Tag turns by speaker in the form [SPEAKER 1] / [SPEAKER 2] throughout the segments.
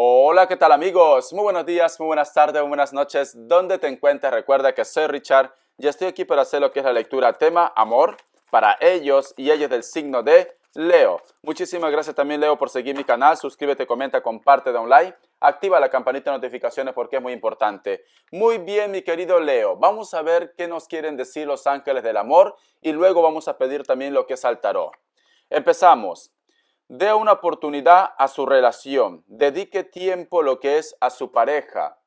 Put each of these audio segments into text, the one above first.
[SPEAKER 1] Hola, ¿qué tal amigos? Muy buenos días, muy buenas tardes, muy buenas noches. ¿Dónde te encuentras? Recuerda que soy Richard y estoy aquí para hacer lo que es la lectura tema amor para ellos y ellos del signo de Leo. Muchísimas gracias también Leo por seguir mi canal. Suscríbete, comenta, comparte, da un like. Activa la campanita de notificaciones porque es muy importante. Muy bien, mi querido Leo. Vamos a ver qué nos quieren decir los ángeles del amor y luego vamos a pedir también lo que es al tarot. Empezamos. Dé una oportunidad a su relación. Dedique tiempo lo que es a su pareja.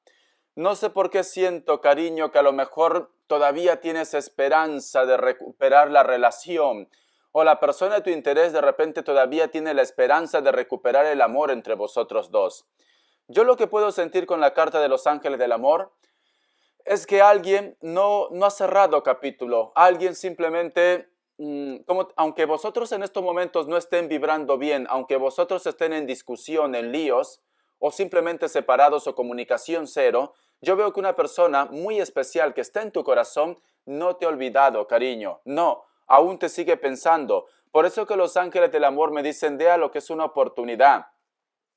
[SPEAKER 1] No sé por qué siento, cariño, que a lo mejor todavía tienes esperanza de recuperar la relación. O la persona de tu interés de repente todavía tiene la esperanza de recuperar el amor entre vosotros dos. Yo lo que puedo sentir con la carta de los ángeles del amor es que alguien no ha cerrado capítulo. Alguien simplemente, aunque vosotros en estos momentos no estén vibrando bien, aunque vosotros estén en discusión, en líos, o simplemente separados o comunicación cero, yo veo que una persona muy especial que está en tu corazón no te ha olvidado, cariño. No, aún te sigue pensando. Por eso que los ángeles del amor me dicen, dea lo que es una oportunidad.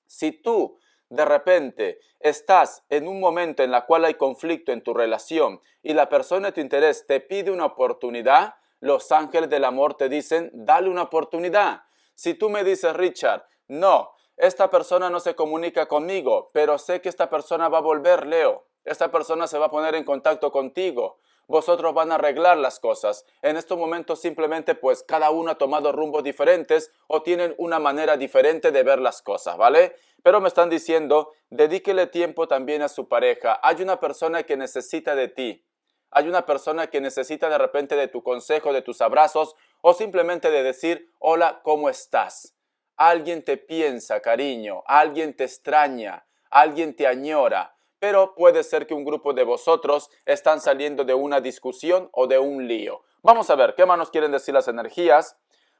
[SPEAKER 1] Si tú de repente estás en un momento en la cual hay conflicto en tu relación y la persona de tu interés te pide una oportunidad, los ángeles del amor te dicen, dale una oportunidad. Si tú me dices, Richard, no, esta persona no se comunica conmigo, pero sé que esta persona va a volver, Leo. Esta persona se va a poner en contacto contigo. Vosotros van a arreglar las cosas. En estos momentos simplemente pues cada uno ha tomado rumbos diferentes o tienen una manera diferente de ver las cosas, ¿vale? Pero me están diciendo, dedíquele tiempo también a su pareja. Hay una persona que necesita de ti. Hay una persona que necesita de repente de tu consejo, de tus abrazos o simplemente de decir, hola, ¿cómo estás? Alguien te piensa, cariño, alguien te extraña, alguien te añora, pero puede ser que un grupo de vosotros están saliendo de una discusión o de un lío. Vamos a ver, ¿qué más nos quieren decir las energías?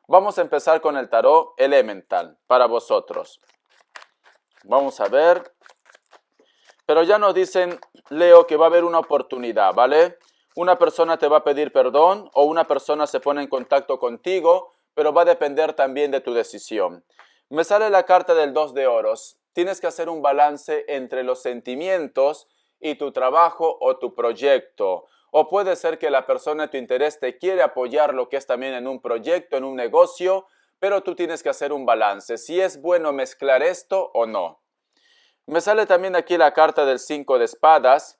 [SPEAKER 1] Vamos a empezar con el tarot elemental para vosotros. Vamos a ver. Pero ya nos dicen, Leo, que va a haber una oportunidad, ¿vale? Una persona te va a pedir perdón o una persona se pone en contacto contigo, pero va a depender también de tu decisión. Me sale la carta del 2 de oros. Tienes que hacer un balance entre los sentimientos y tu trabajo o tu proyecto. O puede ser que la persona de tu interés te quiere apoyar lo que es también en un proyecto, en un negocio, pero tú tienes que hacer un balance. Si es bueno mezclar esto o no. Me sale también aquí la carta del 5 de espadas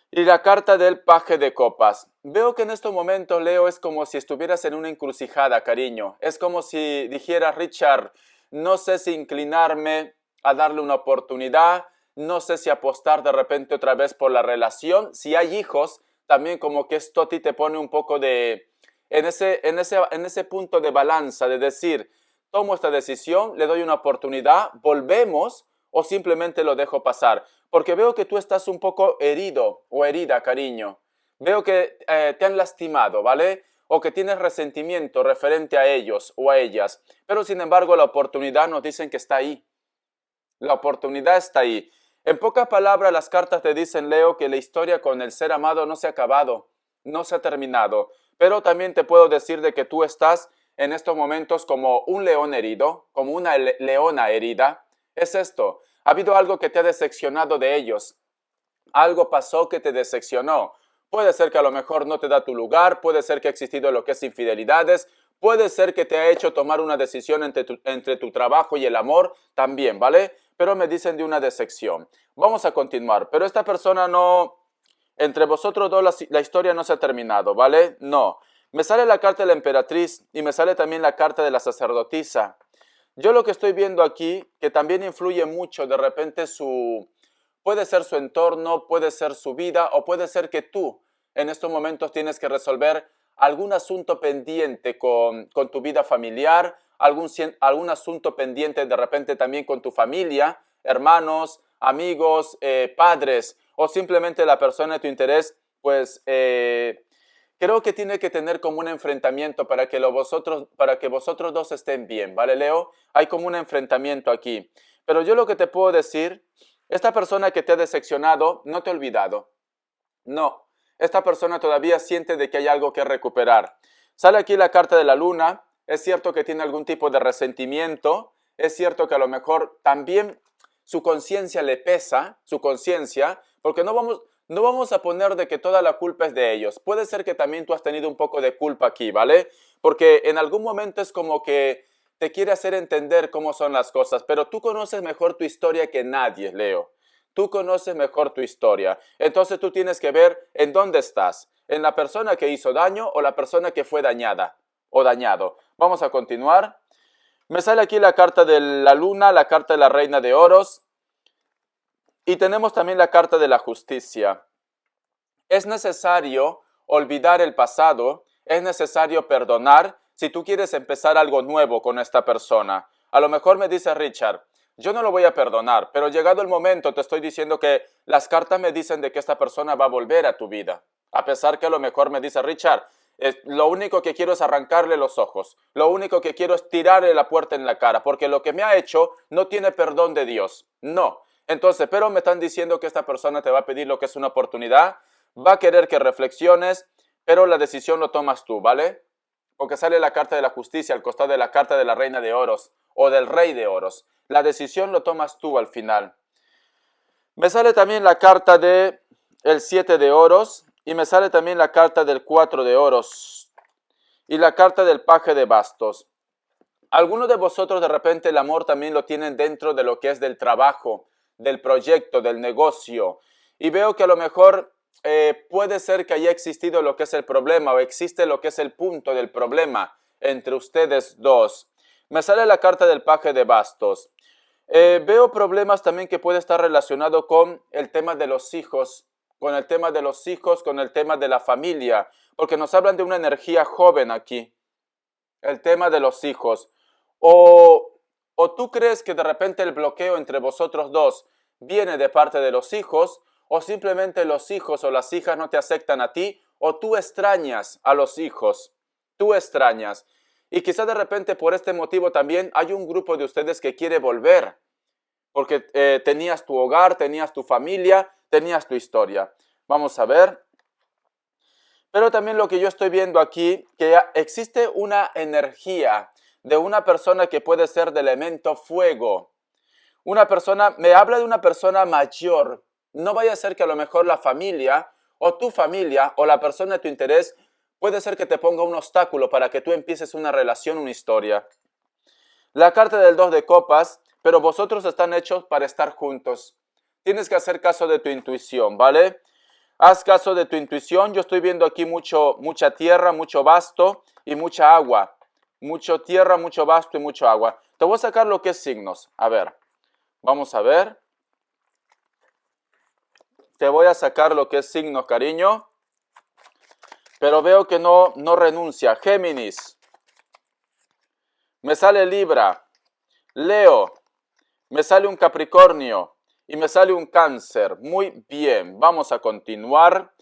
[SPEAKER 1] y la carta del paje de copas. Veo que en estos momentos, Leo, es como si estuvieras en una encrucijada, cariño. Es como si dijera, Richard, no sé si inclinarme a darle una oportunidad, no sé si apostar de repente otra vez por la relación. Si hay hijos, también como que esto a ti te pone un poco de... en ese punto de balanza, de decir, tomo esta decisión, le doy una oportunidad, volvemos o simplemente lo dejo pasar. Porque veo que tú estás un poco herido o herida, cariño. Veo que te han lastimado, ¿vale? O que tienes resentimiento referente a ellos o a ellas. Pero sin embargo la oportunidad nos dicen que está ahí. La oportunidad está ahí. En pocas palabras las cartas te dicen, Leo, que la historia con el ser amado no se ha acabado, no se ha terminado. Pero también te puedo decir de que tú estás en estos momentos como un león herido, como una leona herida. Es esto. Ha habido algo que te ha decepcionado de ellos. Algo pasó que te decepcionó. Puede ser que a lo mejor no te da tu lugar, puede ser que ha existido lo que es infidelidades, puede ser que te ha hecho tomar una decisión entre tu trabajo y el amor también, ¿vale? Pero me dicen de una decepción. Vamos a continuar, pero esta persona no... Entre vosotros dos la historia no se ha terminado, ¿vale? No. Me sale la carta de la emperatriz y me sale también la carta de la sacerdotisa. Yo lo que estoy viendo aquí, que también influye mucho de repente puede ser su entorno, puede ser su vida o puede ser que tú en estos momentos tienes que resolver algún asunto pendiente con tu vida familiar, algún asunto pendiente de repente también con tu familia, hermanos, amigos, padres o simplemente la persona de tu interés, pues creo que tiene que tener como un enfrentamiento para que vosotros dos estén bien, ¿vale, Leo? Hay como un enfrentamiento aquí. Pero yo lo que te puedo decir, esta persona que te ha decepcionado no te ha olvidado. No, esta persona todavía siente de que hay algo que recuperar. Sale aquí la carta de la luna, es cierto que tiene algún tipo de resentimiento, es cierto que a lo mejor también su conciencia le pesa, su conciencia, porque no vamos a poner de que toda la culpa es de ellos. Puede ser que también tú has tenido un poco de culpa aquí, ¿vale? Porque en algún momento es como que te quiere hacer entender cómo son las cosas, pero tú conoces mejor tu historia que nadie, Leo. Tú conoces mejor tu historia. Entonces tú tienes que ver en dónde estás. ¿En la persona que hizo daño o la persona que fue dañada o dañado? Vamos a continuar. Me sale aquí la carta de la luna, la carta de la reina de oros. Y tenemos también la carta de la justicia. Es necesario olvidar el pasado. Es necesario perdonar si tú quieres empezar algo nuevo con esta persona. A lo mejor me dice Richard, yo no lo voy a perdonar, pero llegado el momento te estoy diciendo que las cartas me dicen de que esta persona va a volver a tu vida. A pesar que a lo mejor me dice Richard, lo único que quiero es arrancarle los ojos. Lo único que quiero es tirarle la puerta en la cara, porque lo que me ha hecho no tiene perdón de Dios. No. Entonces, pero me están diciendo que esta persona te va a pedir lo que es una oportunidad, va a querer que reflexiones, pero la decisión lo tomas tú, ¿vale? Porque sale la carta de la justicia al costado de la carta de la reina de oros o del rey de oros. La decisión lo tomas tú al final. Me sale también la carta de el 7 de oros y me sale también la carta del 4 de oros y la carta del paje de bastos. Algunos de vosotros de repente el amor también lo tienen dentro de lo que es del trabajo, del proyecto, del negocio. Y veo que a lo mejor puede ser que haya existido lo que es el problema o existe lo que es el punto del problema entre ustedes dos. Me sale la carta del paje de bastos. Veo problemas también que puede estar relacionado con el tema de los hijos, con el tema de la familia, porque nos hablan de una energía joven aquí, el tema de los hijos. O tú crees que de repente el bloqueo entre vosotros dos viene de parte de los hijos, o simplemente los hijos o las hijas no te aceptan a ti, o tú extrañas a los hijos, tú extrañas. Y quizás de repente por este motivo también hay un grupo de ustedes que quiere volver, porque tenías tu hogar, tenías tu familia, tenías tu historia. Vamos a ver. Pero también lo que yo estoy viendo aquí, que existe una energía de una persona que puede ser de elemento fuego. Una persona, me habla de una persona mayor. No vaya a ser que a lo mejor la familia o tu familia o la persona de tu interés puede ser que te ponga un obstáculo para que tú empieces una relación, una historia. La carta del 2 de copas, pero vosotros están hechos para estar juntos. Tienes que hacer caso de tu intuición, ¿vale? Haz caso de tu intuición. Yo estoy viendo aquí mucha tierra, mucho vasto y mucha agua. Mucho tierra, mucho vasto y mucho agua. Te voy a sacar lo que es signos. A ver, vamos a ver. Te voy a sacar lo que es signos, cariño. Pero veo que no renuncia. Géminis. Me sale Libra. Leo. Me sale un Capricornio. Y me sale un Cáncer. Muy bien, vamos a continuar.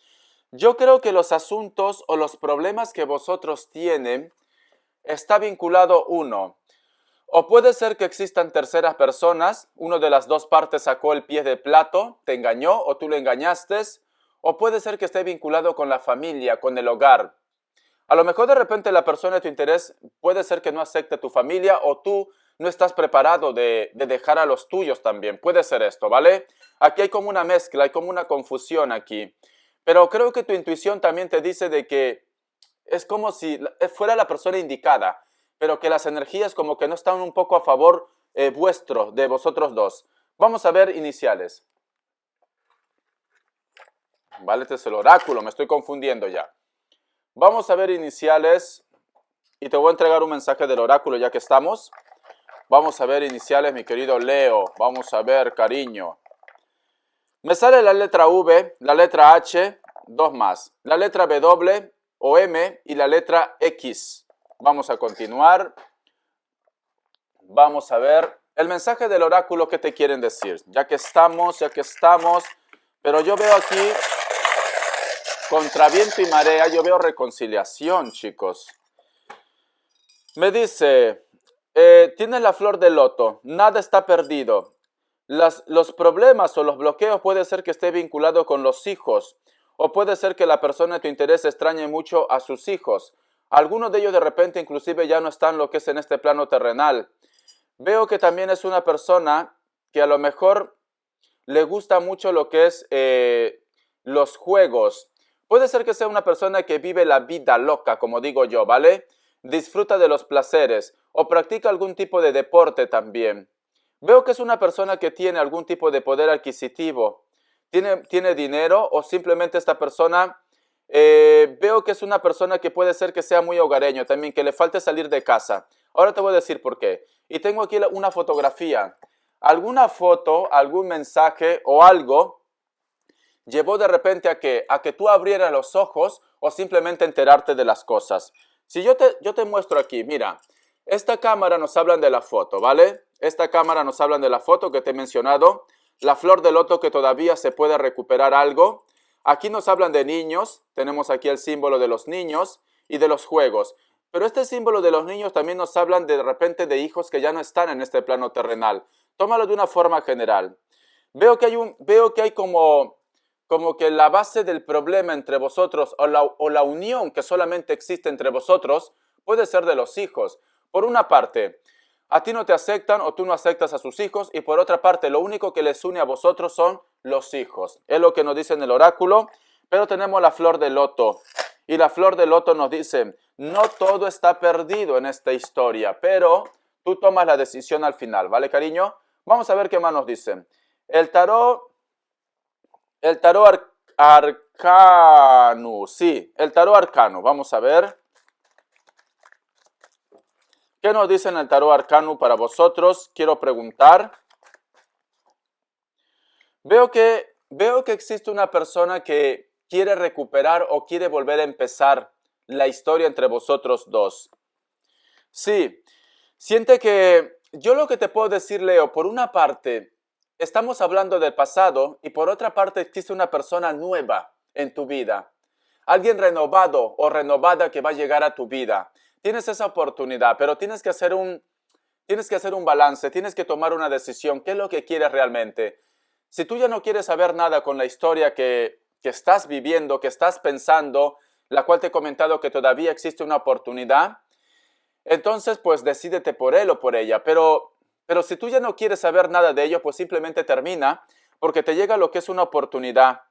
[SPEAKER 1] Yo creo que los asuntos o los problemas que vosotros tienen está vinculado uno. O puede ser que existan terceras personas, uno de las dos partes sacó el pie del plato, te engañó o tú le engañaste. O puede ser que esté vinculado con la familia, con el hogar. A lo mejor de repente la persona de tu interés puede ser que no acepte tu familia o tú no estás preparado de dejar a los tuyos también. Puede ser esto, ¿vale? Aquí hay como una mezcla, hay como una confusión aquí. Pero creo que tu intuición también te dice de que es como si fuera la persona indicada, pero que las energías como que no están un poco a favor vuestro, de vosotros dos. Vamos a ver iniciales. Vale, este es el oráculo, me estoy confundiendo ya. Vamos a ver iniciales y te voy a entregar un mensaje del oráculo ya que estamos. Vamos a ver iniciales, mi querido Leo. Vamos a ver, cariño. Me sale la letra V, la letra H, dos más. La letra W o M y la letra X. Vamos a continuar. Vamos a ver el mensaje del oráculo que te quieren decir. Ya que estamos. Pero yo veo aquí, contra viento y marea, yo veo reconciliación, chicos. Me dice, tienes la flor de loto, nada está perdido. Los problemas o los bloqueos puede ser que esté vinculado con los hijos, o puede ser que la persona de tu interés extrañe mucho a sus hijos. Algunos de ellos de repente inclusive ya no están lo que es en este plano terrenal. Veo que también es una persona que a lo mejor le gusta mucho lo que es los juegos. Puede ser que sea una persona que vive la vida loca, como digo yo, ¿vale? Disfruta de los placeres o practica algún tipo de deporte también. Veo que es una persona que tiene algún tipo de poder adquisitivo. Tiene dinero o simplemente esta persona, veo que es una persona que puede ser que sea muy hogareño también, que le falte salir de casa. Ahora te voy a decir por qué. Y tengo aquí una fotografía. Alguna foto, algún mensaje o algo llevó de repente a que tú abrieras los ojos o simplemente enterarte de las cosas. Si yo te muestro aquí, mira, esta cámara nos hablan de la foto, ¿vale? Esta cámara nos hablan de la foto que te he mencionado, la flor de loto que todavía se puede recuperar algo. Aquí nos hablan de niños, tenemos aquí el símbolo de los niños y de los juegos. Pero este símbolo de los niños también nos hablan de repente de hijos que ya no están en este plano terrenal. Tómalo de una forma general. Veo que hay como que la base del problema entre vosotros o la unión que solamente existe entre vosotros puede ser de los hijos. Por una parte, a ti no te aceptan o tú no aceptas a sus hijos y por otra parte, lo único que les une a vosotros son los hijos. Es lo que nos dice en el oráculo, pero tenemos la flor de loto. Y la flor de loto nos dice, no todo está perdido en esta historia, pero tú tomas la decisión al final, ¿vale, cariño? Vamos a ver qué más nos dicen. El tarot arcano, sí, el tarot arcano. Vamos a ver. ¿Qué nos dice en el tarot arcano para vosotros? Quiero preguntar. Veo que existe una persona que quiere recuperar o quiere volver a empezar la historia entre vosotros dos. Sí, siente que yo lo que te puedo decir, Leo, por una parte, estamos hablando del pasado y por otra parte existe una persona nueva en tu vida. Alguien renovado o renovada que va a llegar a tu vida. Tienes esa oportunidad, pero tienes que hacer un balance, tienes que tomar una decisión. ¿Qué es lo que quieres realmente? Si tú ya no quieres saber nada con la historia que estás viviendo, que estás pensando, la cual te he comentado que todavía existe una oportunidad, entonces pues decídete por él o por ella. Pero si tú ya no quieres saber nada de ello, pues simplemente termina, porque te llega lo que es una oportunidad.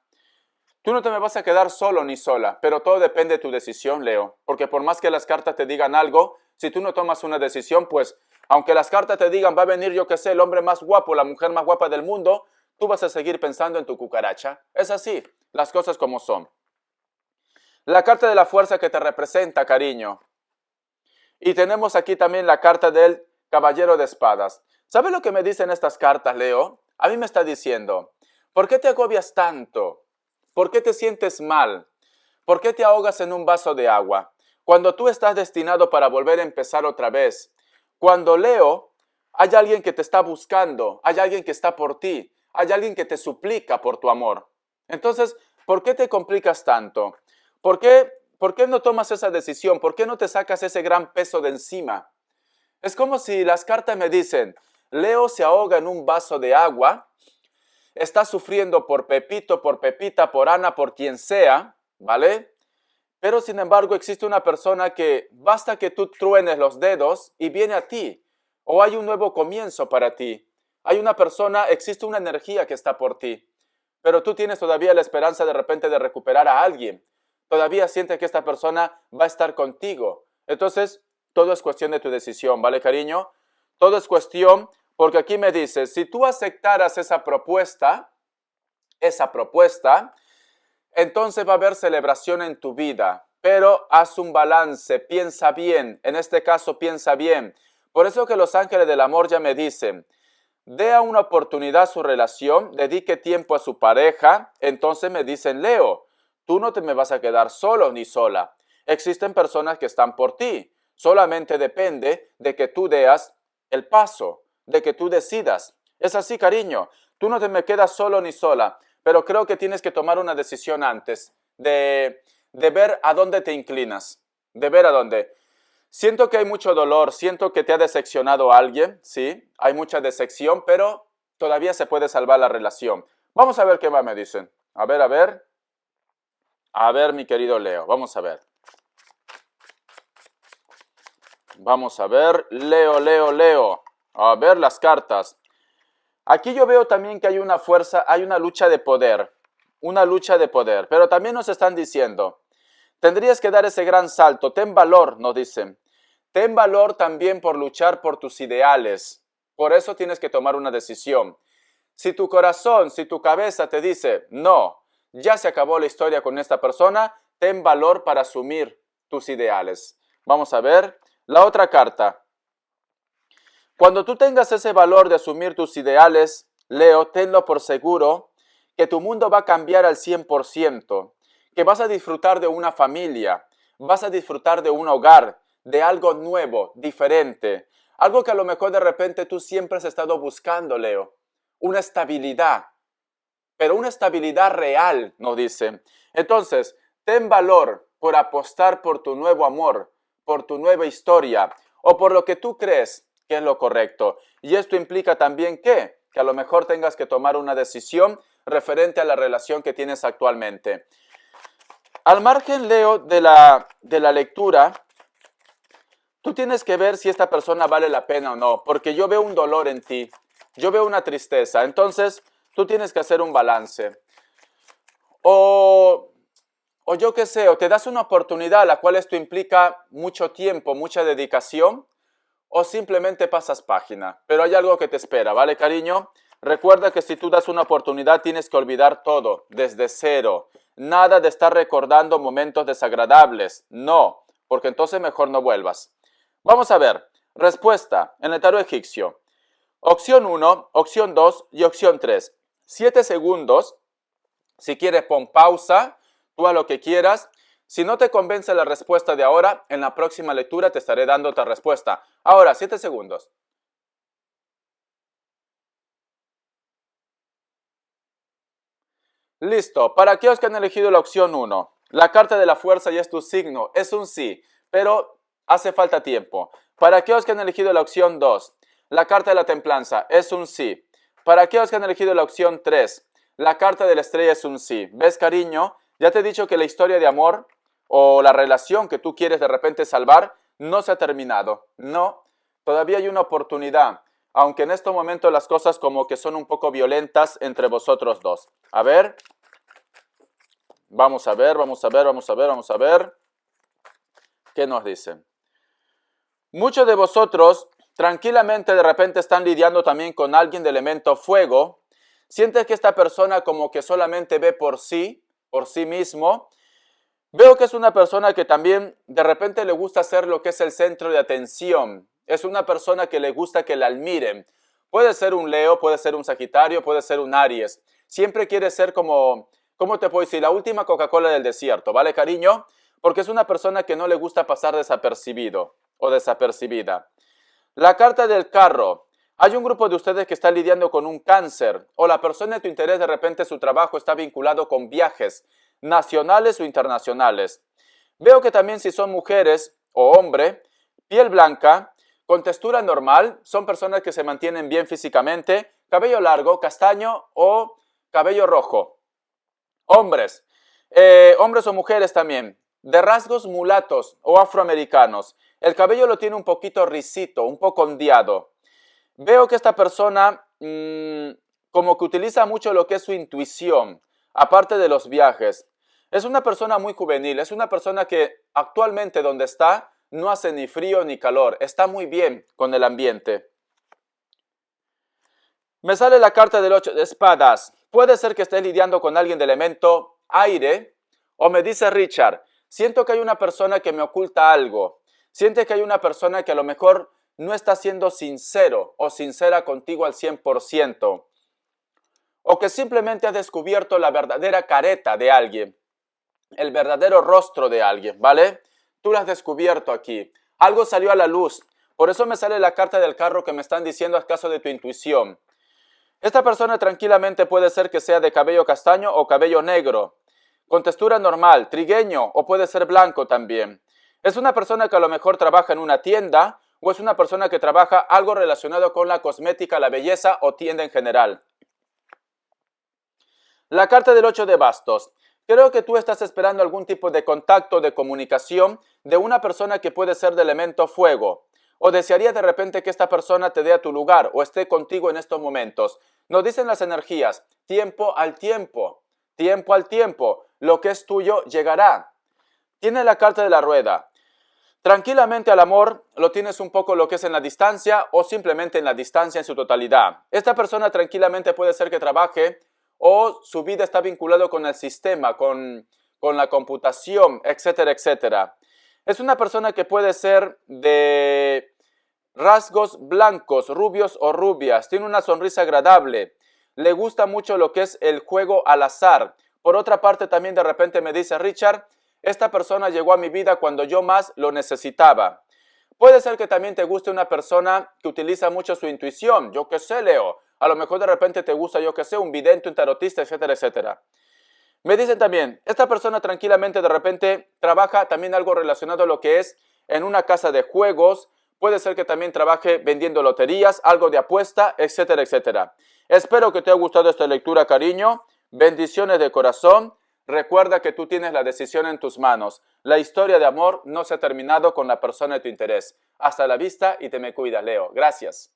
[SPEAKER 1] Tú no te me vas a quedar solo ni sola, pero todo depende de tu decisión, Leo. Porque por más que las cartas te digan algo, si tú no tomas una decisión, pues aunque las cartas te digan va a venir, yo que sé, el hombre más guapo, la mujer más guapa del mundo, tú vas a seguir pensando en tu cucaracha. Es así, las cosas como son. La carta de la fuerza que te representa, cariño. Y tenemos aquí también la carta del caballero de espadas. ¿Sabes lo que me dicen estas cartas, Leo? A mí me está diciendo, ¿por qué te agobias tanto? ¿Por qué te sientes mal? ¿Por qué te ahogas en un vaso de agua? Cuando tú estás destinado para volver a empezar otra vez. Cuando, Leo, hay alguien que te está buscando, hay alguien que está por ti, hay alguien que te suplica por tu amor. Entonces, ¿por qué te complicas tanto? ¿Por qué no tomas esa decisión? ¿Por qué no te sacas ese gran peso de encima? Es como si las cartas me dicen, Leo se ahoga en un vaso de agua, está sufriendo por Pepito, por Pepita, por Ana, por quien sea, ¿vale? Pero sin embargo existe una persona que basta que tú truenes los dedos y viene a ti. O hay un nuevo comienzo para ti. Hay una persona, existe una energía que está por ti. Pero tú tienes todavía la esperanza de repente de recuperar a alguien. Todavía sientes que esta persona va a estar contigo. Entonces, todo es cuestión de tu decisión, ¿vale, cariño? Todo es cuestión, porque aquí me dices, si tú aceptaras esa propuesta, entonces va a haber celebración en tu vida, pero haz un balance, piensa bien, en este caso piensa bien. Por eso que los ángeles del amor ya me dicen, dé una oportunidad a su relación, dedique tiempo a su pareja, entonces me dicen, Leo, tú no te me vas a quedar solo ni sola. Existen personas que están por ti, solamente depende de que tú deas el paso, de que tú decidas. Es así, cariño, tú no te me quedas solo ni sola. Pero creo que tienes que tomar una decisión antes de ver a dónde te inclinas, de ver a dónde. Siento que hay mucho dolor, siento que te ha decepcionado alguien, sí, hay mucha decepción, pero todavía se puede salvar la relación. Vamos a ver qué más me dicen. A ver, mi querido Leo, vamos a ver. Vamos a ver, Leo. A ver las cartas. Aquí yo veo también que hay una fuerza, hay una lucha de poder. Una lucha de poder. Pero también nos están diciendo, tendrías que dar ese gran salto. Ten valor, nos dicen. Ten valor también por luchar por tus ideales. Por eso tienes que tomar una decisión. Si tu corazón, si tu cabeza te dice, no, ya se acabó la historia con esta persona, ten valor para asumir tus ideales. Vamos a ver la otra carta. Cuando tú tengas ese valor de asumir tus ideales, Leo, tenlo por seguro que tu mundo va a cambiar al 100%, que vas a disfrutar de una familia, vas a disfrutar de un hogar, de algo nuevo, diferente, algo que a lo mejor de repente tú siempre has estado buscando, Leo, una estabilidad, pero una estabilidad real, nos dice. Entonces, ten valor por apostar por tu nuevo amor, por tu nueva historia o por lo que tú crees que es lo correcto. Y esto implica también que a lo mejor tengas que tomar una decisión referente a la relación que tienes actualmente. Al margen, Leo, de la lectura, tú tienes que ver si esta persona vale la pena o no, porque yo veo un dolor en ti, yo veo una tristeza, entonces tú tienes que hacer un balance. O yo qué sé, o te das una oportunidad, la cual esto implica mucho tiempo, mucha dedicación, o simplemente pasas página. Pero hay algo que te espera, ¿vale, cariño? Recuerda que si tú das una oportunidad tienes que olvidar todo, desde cero. Nada de estar recordando momentos desagradables. No, porque entonces mejor no vuelvas. Vamos a ver. Respuesta en el tarot egipcio. Opción 1, opción 2 y opción 3. 7 segundos. Si quieres pon pausa, tú a lo que quieras. Si no te convence la respuesta de ahora, en la próxima lectura te estaré dando otra respuesta. Ahora, 7 segundos. Listo. Para aquellos que han elegido la opción 1, la carta de la fuerza ya es tu signo. Es un sí, pero hace falta tiempo. Para aquellos que han elegido la opción 2, la carta de la templanza es un sí. Para aquellos que han elegido la opción 3, la carta de la estrella es un sí. ¿Ves, cariño? Ya te he dicho que la historia de amor o la relación que tú quieres de repente salvar no se ha terminado. No, todavía hay una oportunidad, aunque en estos momentos las cosas como que son un poco violentas entre vosotros dos. A ver, vamos a ver, vamos a ver, vamos a ver, vamos a ver. ¿Qué nos dicen? Muchos de vosotros tranquilamente de repente están lidiando también con alguien de elemento fuego. Sientes que esta persona como que solamente ve por sí mismo. Veo que es una persona que también de repente le gusta ser lo que es el centro de atención. Es una persona que le gusta que la admiren. Puede ser un Leo, puede ser un Sagitario, puede ser un Aries. Siempre quiere ser como, ¿cómo te puedo decir? La última Coca-Cola del desierto, ¿vale, cariño? Porque es una persona que no le gusta pasar desapercibido o desapercibida. La carta del carro. Hay un grupo de ustedes que está lidiando con un cáncer o la persona de tu interés de repente su trabajo está vinculado con viajes nacionales o internacionales. Veo que también si son mujeres o hombre, piel blanca, con textura normal, son personas que se mantienen bien físicamente, cabello largo, castaño o cabello rojo. Hombres, hombres o mujeres también, de rasgos mulatos o afroamericanos. El cabello lo tiene un poquito risito, un poco ondeado. Veo que esta persona como que utiliza mucho lo que es su intuición, aparte de los viajes. Es una persona muy juvenil, es una persona que actualmente donde está no hace ni frío ni calor, está muy bien con el ambiente. Me sale la carta del 8 de espadas. Puede ser que estés lidiando con alguien de elemento aire o me dice Richard, siento que hay una persona que me oculta algo. Siente que hay una persona que a lo mejor no está siendo sincero o sincera contigo al 100%. O que simplemente has descubierto la verdadera careta de alguien. El verdadero rostro de alguien, ¿vale? Tú lo has descubierto aquí. Algo salió a la luz. Por eso me sale la carta del carro que me están diciendo a caso de tu intuición. Esta persona tranquilamente puede ser que sea de cabello castaño o cabello negro. Con textura normal, trigueño o puede ser blanco también. Es una persona que a lo mejor trabaja en una tienda o es una persona que trabaja algo relacionado con la cosmética, la belleza o tienda en general. La carta del 8 de bastos. Creo que tú estás esperando algún tipo de contacto, de comunicación de una persona que puede ser de elemento fuego. O desearía de repente que esta persona te dé a tu lugar o esté contigo en estos momentos. Nos dicen las energías, tiempo al tiempo, tiempo al tiempo, lo que es tuyo llegará. Tiene la carta de la rueda. Tranquilamente al amor lo tienes un poco lo que es en la distancia o simplemente en la distancia en su totalidad. Esta persona tranquilamente puede ser que trabaje o su vida está vinculado con el sistema, con la computación, etcétera, etcétera. Es una persona que puede ser de rasgos blancos, rubios o rubias, tiene una sonrisa agradable, le gusta mucho lo que es el juego al azar. Por otra parte, también de repente me dice, Richard, esta persona llegó a mi vida cuando yo más lo necesitaba. Puede ser que también te guste una persona que utiliza mucho su intuición, yo qué sé, Leo. A lo mejor de repente te gusta, yo qué sé, un vidente, un tarotista, etcétera, etcétera. Me dicen también, esta persona tranquilamente de repente trabaja también algo relacionado a lo que es en una casa de juegos, puede ser que también trabaje vendiendo loterías, algo de apuesta, etcétera, etcétera. Espero que te haya gustado esta lectura, cariño. Bendiciones de corazón. Recuerda que tú tienes la decisión en tus manos. La historia de amor no se ha terminado con la persona de tu interés. Hasta la vista y te me cuidas, Leo. Gracias.